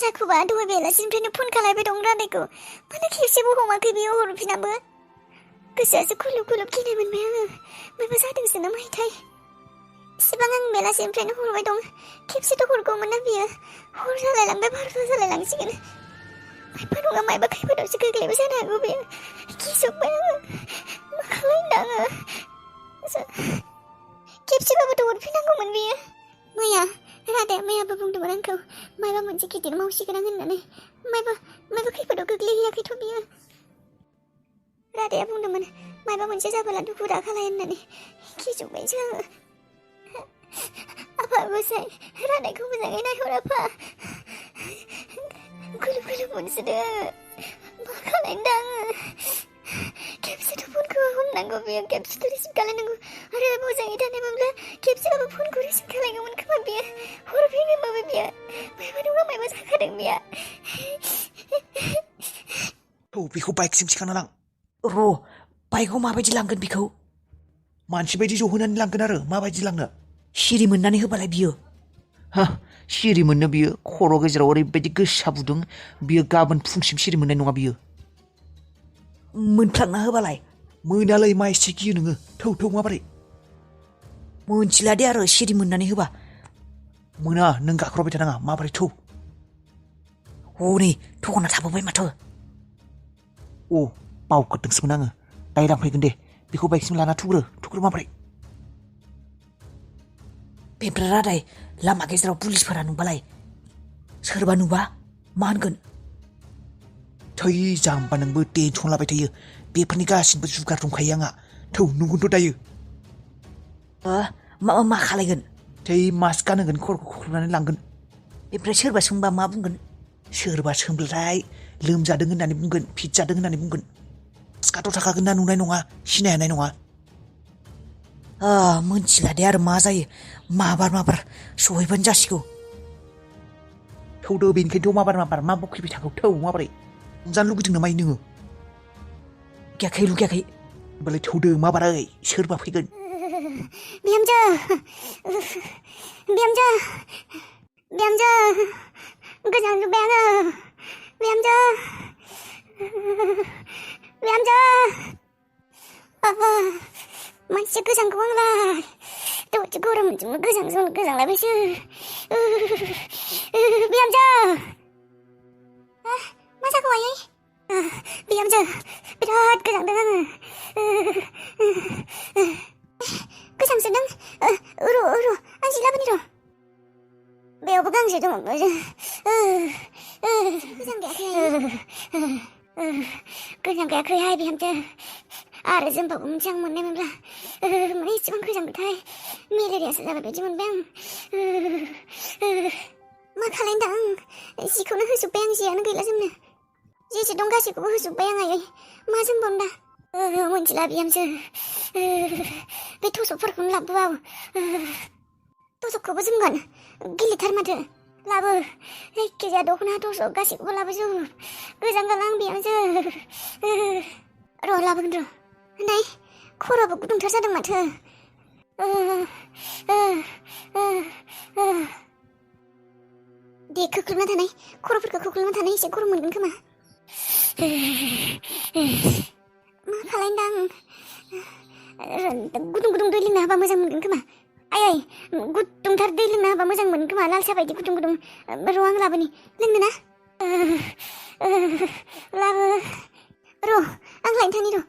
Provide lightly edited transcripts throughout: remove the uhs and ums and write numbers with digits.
जाखोबा दहाय बेलासिनिफ्रायनो फन खालायबाय दं रादायखौ मानो खेबसेबो हमाखै बियो हरफिनाबो गोसोआसो खुलुब खुलुब गिनाय मोनबाय आङो माबा जादोंसो ना माइथाय इसिबां आं बेलासिनिफ्रायनो हरबाय दं खेबसेथ' हरगौमोन ना बियो हर जालायलांबाय 12 जालायलांसिगोन मायबा नङा मायबा खैफोदावसो गोग्लैबाय जानो हागौ बियो गिजोब्बाय आङो मा खालायनो आङो खेबसेबाबोथ' हरफिननांगौमोन बियो मैया रादाया मैयाबो बुंदोंमोन आंखौ मायबा मोनसे गिदिर मावसिगोन आं होननानै मायबा खैफोदाव गोग्लैहैयाखैथ' बियो रादाया बुंदोंमोन मायबा मोनसे जाबोला दुखु दाखालाय होननानै गिजोब्बायसो आङो आफा गसाय रादायखौ मोजाङै नायहर आफा खुलुब खुलुब मोनसोदो मा खालायनो आङो खेबसेथ' फनखौ हमनांगौ बियो खेबसेथ' रिसिभ खालायनांगौ आरो मोजाङै थानायमोनब्ला खेबसेबाबो फनखौ रिसिभ खालायगौमोन खोमा बियो हरफिनगोनबाबो बियो मायबा नङा मायबा जाखादों बियो बेखौ बाइकसिम थिखांना लां र' बाइकआव माबायदि लांगोन बेखौ मानसि बायदि जहोनानै लांगोन आरो माबायदि लांनो सिरि मोननानै होबालाय बियो सिरि मोननो बियो खर' गेजेराव ओरैबायदि गोसा बुदों बियो गाबोन फुंसिम सिरि मोननाय नङा बियो मोनफ्लांना होबालाय मोनालाय मा एसे गियो नोङो थौ माबोरै मोनथिला दे आरो सिरि मोननानै होबा मोना नों गाख्रबाय थानाङा माबोरै थौ हनै थखना थाबोबाय माथो बावगारदोंसोमोन आङो दायरां फैगोन दे बेखौ बाइकसिम लाना थुग्रो माबोरै बेब्रा रादाय लामा गेजेराव पुलिसफोरा नुबालाय सोरबा नुबा मा होनगोन थै जाम्बा नोंबो टेनसन लाबाय थायो बेफोरनि गासिबो जुगार दंखायो आंहा थौ नुगोनथ' दायो मा खालायगोन थै मास्क गानहोगोन खर'खौ खुख्लुबनानै लांगोन बेनिफ्राय सोरबा सोंबा मा बुंगोन सोरबा सोंब्लाथाय लोमजादों होननानै बुंगोन फिट जादों होननानै बुंगोन मास्कआथ' थाखागोन ना नुनाय नङा सिनाय हानाय नङा मोनथिला दे आरो मा जायो माबार सहैबानो जासिगौ थौदो बेनिखायनोथ' माबार मा बखिबाय थागौ थौ माबोरै जानो लुगैदों नामा नोङो लुगैयाखै होमबालाय थौदो माबारै सोरबा फैगोन बिहामजो गोजांजोब्बाय आङो बिहामजो मानसि गोजांखौ आंलाय दसे गरमजोंबो गोजांलायबायसो बिहामजो मा जाखो आयै बिहामजो बिराद गोजांदों आङो गोजांसोदों र' आं जि लाबोनि र' बेयावबो गांसे दङ गोजांगायाखैहाय बिहामजो आरो जोंबाबो मोनसे आं मोननायमोनब्ला माने एसेबां गोजांबायथाय मेलेरियासो जाबाय बायदि मोनबाय आं मा खालायनो आं जिखौनो होजोब्बाय आं जियानो गैला जोमनो जेसे दं गासैखौबो होजोब्बाय आं आयै मा जोमबावनो दा मोनथिला बिहामजो बे थसकफोरखौनो लाबोबाव थसकखौबो जोमगोन गिलिरथार माथो लाबो जायखिजाया दख'ना थसक गासैखौबो लाबोजोब गोजां गाला आं बिहामजो र' लाबोगोन र' नै खर'आबो गुदुंथार जादों माथो दे खोख्लुबना थानाय खर'फोरखौ खोख्लुबना थानाय एसे गरम मोनगोन खोमा मा खालायनो आं गुदुं दै लोंना होबा मोजां मोनगोन खोमा आयै गुदुंथार दै लोंना होबा मोजां मोनगोन खोमा लाल साहा बायदि गुदुं र' आं लाबोनि लोंनो ना लाबो र' आं लायनो थानि र'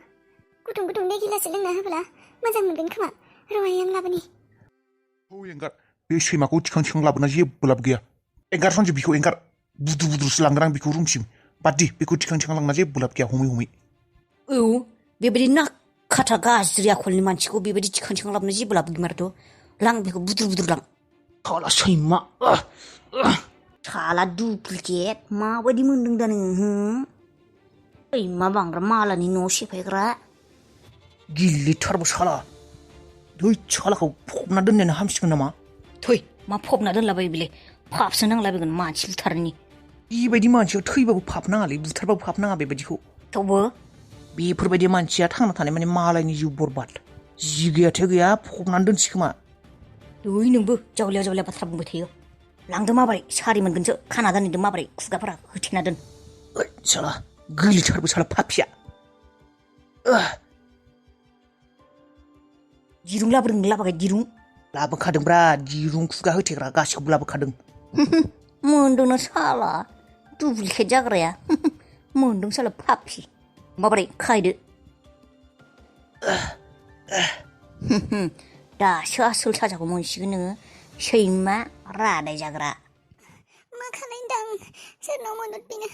गुदुं दै गिलासो लोंना होब्ला मोजां मोनगोन खोमा र' आयै आं लाबोनि एंगार बे सैमाखौ थिखां लाबोना जेबो लाब गैया एंगार सनजो बिखौ एंगार बुद्रुसो लांगोन आं बिखौ रुमसिम बादि बेखौ थिखां लांना जेबो लाब गैया हमै बेबायदि नाखाथा गाज्रि आखलनि मानसिखौ बेबायदि थिखां लाबोनो जेबो लाब गैमारथ' लां बेखौ बुद्रु लां थाला सैमा साला दुप्लिकेट माबायदि मोनदों दा नोङो सैमा बांग्रा मालानि न' सेफायग्रा गिलिरथारबो साला दै सालाखौ फबना दोननायानो हामसिगोन नामा थै मा फबना दोनलाबायो बेलाय फाबसो नांलाबायगोन मानसि बुथारनि बेबायदि मानसिया थैबाबो फाब नाङालै बुथारबाबो फाब नाङा बेबायदिखौ थेवबो बेफोरबायदि मानसिया थांना थानाय माने मालायनि जिउ बरबाद जि गैयाथो गैया फबनानै दोनसै खोमा दै नोंबो जावलिया बाथ्रा बुंबाय थायो लांदो माबोरै सारि मोनगोनसो खाना दोनहैदो माबोरै खुगाफोरा होथेना दोन साला गैलिथारबो साला पापिया दिरुं लाबोदों लाबोआखै दिरुं लाबोखादोंब्रा दिरुं खुगा होथेग्रा गासिखौबो लाबोखादों मोनदोंना साला दुप्लिकेट जाग्राया मोनदों साला पापि माबोरै खायदो दासो आसोल साजाखौ मोनसिगोन नोङो सैमा रादाय जाग्रा मा खालायदों सोरनाव मदद बिनो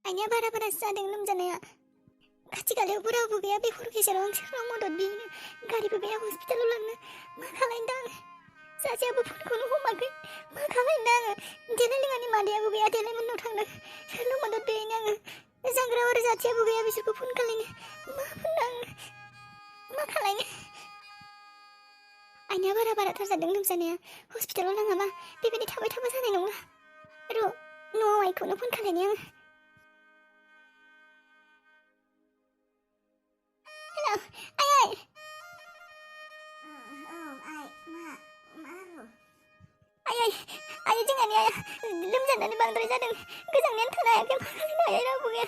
आइनिया बारा जादों लोमजानाया खाथि खालायावबो रावबो गैया बे हर गेजेराव आं सोरनाव मदद बिनो गारिबो गैया हस्पिटालाव लांनो मा खालायदों सासेयाबो फनखौनो हमाखै मा खालायदों आङो देलाय लोङानि मादैयाबो गैया देलाय मोननाव थांदों सोरनाव मदद बिनो आङो जाग्रा आरो जाथियाबो गैया बिसोरखौ फन खालायनो मा फुनदों आङो मा खालायनो आइनिया बाराथार जादों लोमजानाया हस्पिटालाव लाङाबा बेबायदि थाबाय थाबा जानाय नंला र' न'आव आइखौनो फन खालायनि आङो हेलौ आइ आइ जोंहानि आइया लोमजानानै बांद्राय जादों गोजांनायानो थानो हायाखै मा खालायनो आइया रावबो गैया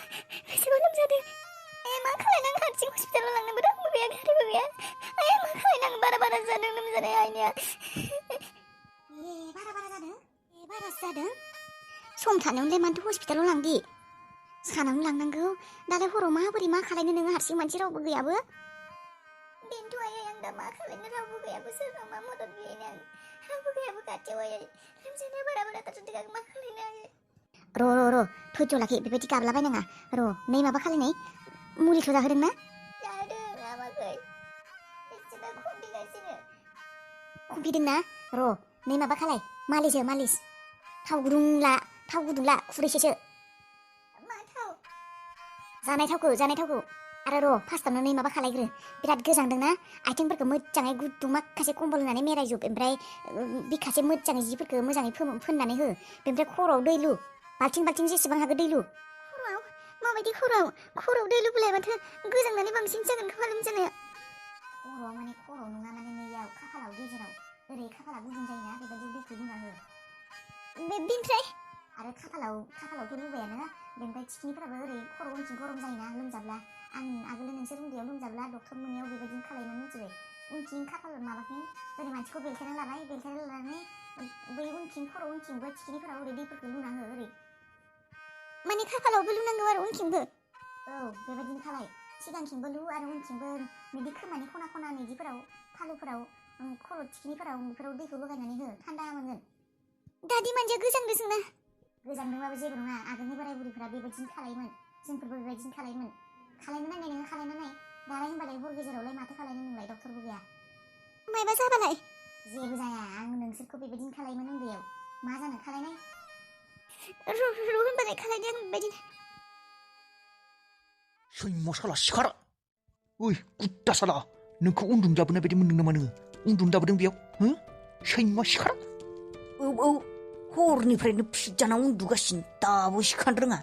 एसेबो लोमजादों आइया मा खालायनो आं हारसिं हस्पिटालाव लांनोबो रावबो गैया गारिबो गैया आइया मा खालायनो आं बारा जादों लोमजानाया आइनिया बारासो जादों सम थानायावलाय मानोथो हस्पिटालाव लांदि सानावनो लांनांगौ दालाय हराव माबोरै मा खालायनो नोङो हारसिं मानसि रावबो गैयाबो बेनोथ' आइया आं दा मा खालायनो रावबो गैयाबो सोरनाव मा मदद बिहैनो आं रावबो गैयाबो खाथियाव आइया लोमजानाया बाराथार जादों आं मा खालायनो आइया र' थैथ' लाखि बेबायदि गाबलाबायनाङा र' नै माबा खालायनाय मुलिखौ जाहोदों ना जाहोदों हामाखै एसेबा खम्पिगासिनो खम्पिदों ना र' नै माबा खालाय मालिस थाव गुदुं ला खुरैसेसो मा थाव जानाय थावखौ आरो र' फार्स्टआवनो नै माबा खालायग्रो बिराद गोजांदों ना आथिंफोरखौ मोजाङै गुदुं माखासे कम्बल होनानै मेरायजोब ओमफ्राय बिखासे मोजाङै जिफोरखौ मोजाङै फोननानै हो बेनिफ्राय खर'आव दै लु बाल्थिं जेसेबां हागौ दै लु खर'आव माबायदि खर'आव दै लुबोलाय माथो गोजांनानै बांसिन जागोन खोमा लोमजानाया खर'आव नङा नैयाव खाफालाव गेजेराव ओरै खाफाला गुदुं जायोना बेबायदि दैखौ लुना हो बेनिफ्राय आरो खाफालावथ' लुबायानो बेनिफ्राय थिखिनिफोराबो ओरै खर' उनथिं गरम जायोना लोमजाब्ला आं आगोलो नोंसोर उन्दैयाव लोमजाब्ला डक्टर मोनैयाव बेबायदिनो खालायनानै मिथिबाय उनथिं खाफाल माबाखिं ओरै मानसिखौ बेलथायना लानानै बै उनथिं खर' उनथिंबो थिखिनिफोराव ओरै दैफोरखौ लुना हो ओरै माने खाफालावबो लुनांगौ आरो उनथिंबो औ बेबायदिनो खालाय सिगांथिंबो लु आरो उनथिंबो बिदि खोमानि खना बिदिफोराव थालुफोराव खर' थिखिनिफोराव बेफोराव दैखौ लगायनानै हो थान्दा मोनगोन दादि मानसिया गोजांदोंसोना गोजांदोंबाबो जेबो नङा आगोलनि बोराय बुरैफोरा बेबायदिनो खालायोमोन जोंफोरबो बेबायदिनो खालायनो नाय नोङो खालायनो नाय दालाय होनबालाय हर गेजेरावलाय माथो खालायनो नोंलाय डक्टरबो गैया मायबा जाबालाय जेबो जाया आं नोंसोरखौ बेबायदिनो खालायोमोन उन्दैयाव मा जानो खालायनाय र' होनबालाय खालायदो आं बेबायदिनो सैमा साला सिखार ओइ गुद्दा साला नोंखौ उन्दुजाबोनाय बायदि मोनदों नामा नोङो उन्दुजाबोदों बेयाव सैमा सिखार औ हरनिफ्रायनो फिजाना उन्दुगासिनो दाबो सिखारनो रोङा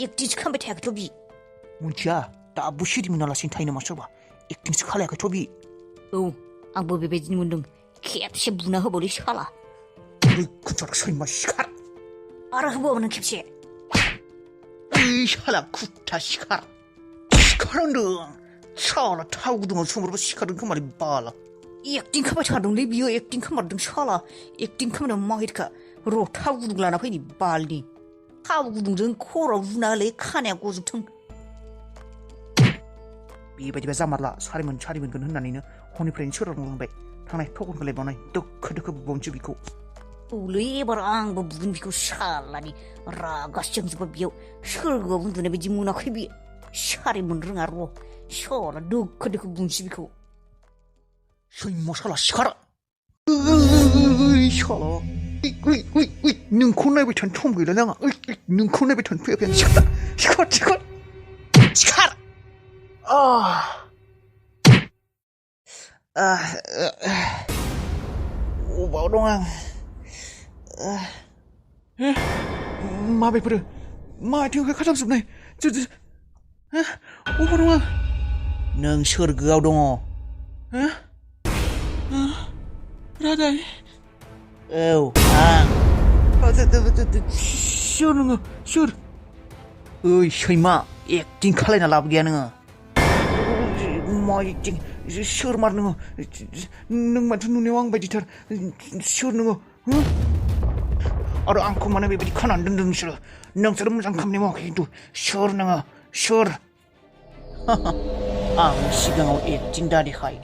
एक्टिंसो खालामबाय थायाखैथ' बि मोनथिया दाबो सिरि मोनालासिनो थायो नामा सोरबा एक्टिंसो खालायाखैथ' बि औ आंबो बेबायदिनो मोनदों खेबसे बुना होबावलै साला खुथार सैमा सिखार आरो होबाव नों खेबसे ओइ साला खुथा सिखार होनदों साला थाव गुदुङाव सोमोरबा सिखारदों खोमालै बाला एक्टिं खालामबाय थादोंलै बियो एक्टिं खालामदों साला एक्टिं खालामनायाव माहिरखा र' थाव गुदुं लाना फैनि बालनि थाव गुदुंजों खर'आव रुना होलै खानाया गजोबथों बेबायदिबा जामारला सारि मोनगोन होननानैनो हरनिफ्रायनो सोरांलांबाय थांनाय थखनखौलाय बावनाय दोखो बुबावनोसै बेखौ औलै एबार आंबो बुगोन बेखौ सालानि रागासो जोंजोबा बेयाव सोरगोआव उन्दुनाय बायदि मोनाखै बियो सारि मोननो रोङा र' साला दोखो बुनोसै बेखौ सैमा साला सिखार साला नोंखौ नायबाय थानो सम गैला आंहा नोंखौ नायबाय थानो फैयाखै आं सिखार अबाव दं आं माबेफोरो मा आथिं खाथाबजोबनाय अबाव दं आं नों सोरगोआव दङ रादाय औ आं सोर नोङो सोर ओइ सैमा एक्टिं खालायना लाबो गैया नोङो मा एक्टिं सोर मार नोङो नों माथो नुनायाव आं बायदिथार सोर नोङो आरो आंखौ मानो बेबायदि खानानै दोनदों नोंसोरो मोजां खामानि मावाखै खिन्थु सोर नोङो सोर आं सिगाङाव एक्टिं दादेखाय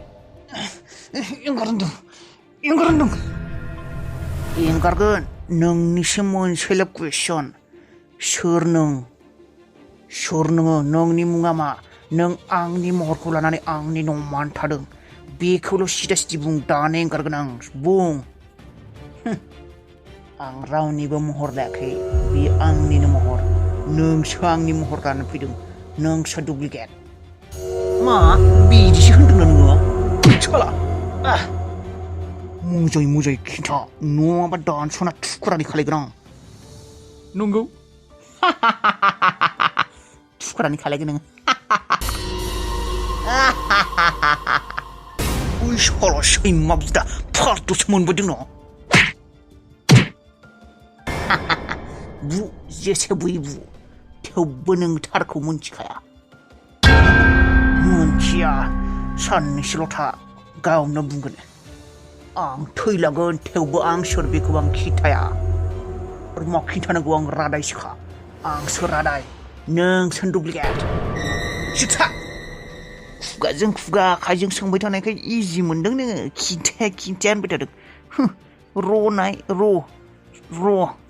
एंगारगोन नोंनिसिम मोनसेल' कुइसन सोर नोङो नोंनि मुङा मा नों आंनि महरखौ लानानै आंनि न'आव मानो थादों बेखौल' सिदा सिदि बुं दानो एंगारगोन आं बुं आं रावनिबो महर लायाखै बे आंनिनो महर नोंसो आंनि महर लानानै फैदों नोंसो डुप्लिकेट मा बिदिसो होनदोंना नोङो साला मोजाङै खिन्था नङाबा दानस'ना थुख्रानि खालायगोन आं नंगौ थुख्रानि खालायगोन नोङो उइ साला सैमा बुदा फाल्टुसो मोनबोदों न बु जेसे बुयै बु थेवबो नों थारखौ मोनथिखाया मोनथिया साननैसोल' था गावनो बुंगोन आं थैलागोन थेवबो आं सोर बेखौ आं खिथाया मा खिन्थानांगौ आं रादायसोखा आंसो रादाय नोंसो डुप्लिकेट जुथा खुगाजों खुगा आखाइजों सोंबाय थानायखाय इजि मोनदों नोङो खिन्थाया होनबाय थादों र'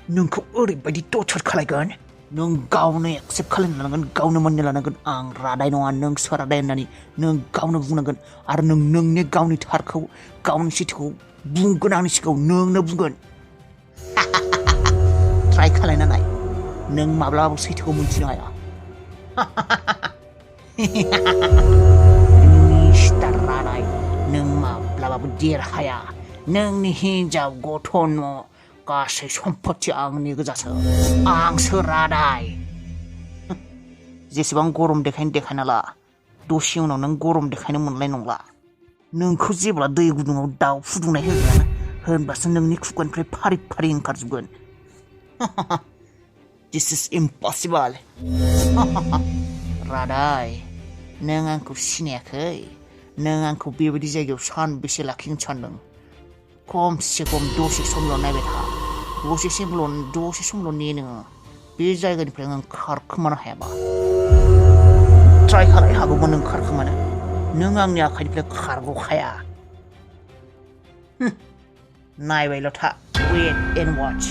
नोंखौ ओरैबायदि टर्चार खालायगोन नों गावनो एक्सेप्ट खालामनो लानांगोन गावनो मानिना लानांगोन आं रादाय नङा नों सोर रादाय होननानै नों गावनो बुंनांगोन आरो नों नोंनि गावनि थारखौ गावनि सैथोखौ बुंगोन आंनि सिगाङाव नोंनो बुंगोन ट्राइ खालायना नाय नों माब्लाबाबो सैथोखौ मोनथिनो हाया मिस्टार रादाय नों माब्लाबाबो देरहाया नोंनि हिन्जाव गथ' न' गासै सम्पत्ति आंनि गोजासो आंसो रादाय जेसेबां गरम देखायना ला दसे उनाव नों गरम देखायनो मोननाय नंला नोंखौ जेब्ला दै गुदुङाव दाउ फुदुंनाय होगोन होनबासो नोंनि खुगानिफ्राय फारि फारि ओंखारजोबगोन दिस इज इम्पसिबल रादाय नों आंखौ सिनायाखै नों आंखौ बेबायदि जायगायाव सानबेसे लाखिनो सानदों खमसे खम दसे समल' नायबाय था दसे समल' ने नोङो बे जायगानिफ्राय आं खारखोमानो हायाबा ट्राइ खालाय हागौमोन नों खारखोमानो नों आंनि आखाइनिफ्राय खारग'खाया नायबायल' था वेट एन्ड वाच